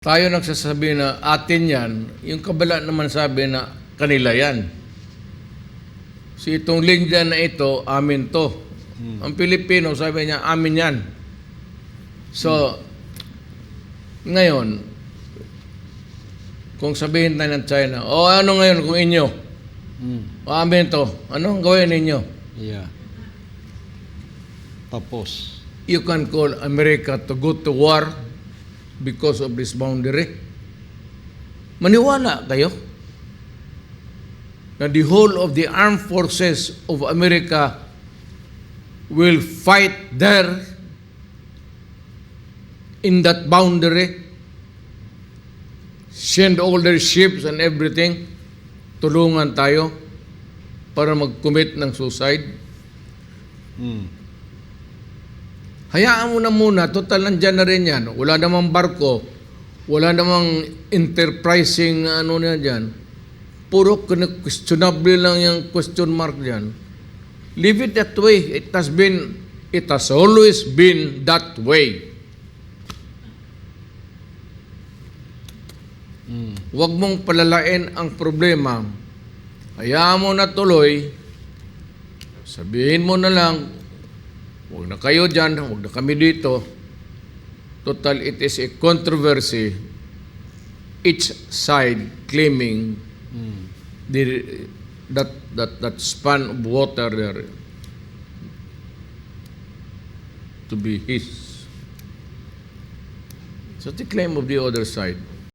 Tayo nagsasabi na atin yan, yung kabila naman sabi na kanila yan. So itong linya na ito, amin to. Ang Pilipino sabi niya, amin yan. So, ngayon, kung sabihin tayo ng China, o ano ngayon kung inyo? O amin to, anong gawin ninyo? Yeah. Tapos. You can call America to go to war because of this boundary. Maniwala kayo na the whole of the armed forces of America will fight there in that boundary, send all their ships and everything, tulungan tayo para mag-commit ng suicide. Hayaan mo na muna, total nandyan na rin yan. Wala namang barko, wala namang enterprising ano na dyan. Puro questionable lang yung question mark dyan. Leave it that way. It has always been that way. Huwag mong palalain ang problema. Hayaan mo na tuloy. Sabihin mo na lang, huwag na kayo dyan, huwag na kami dito. Total, it is a controversy. Each side claiming that span of water there to be his. So the claim of the other side.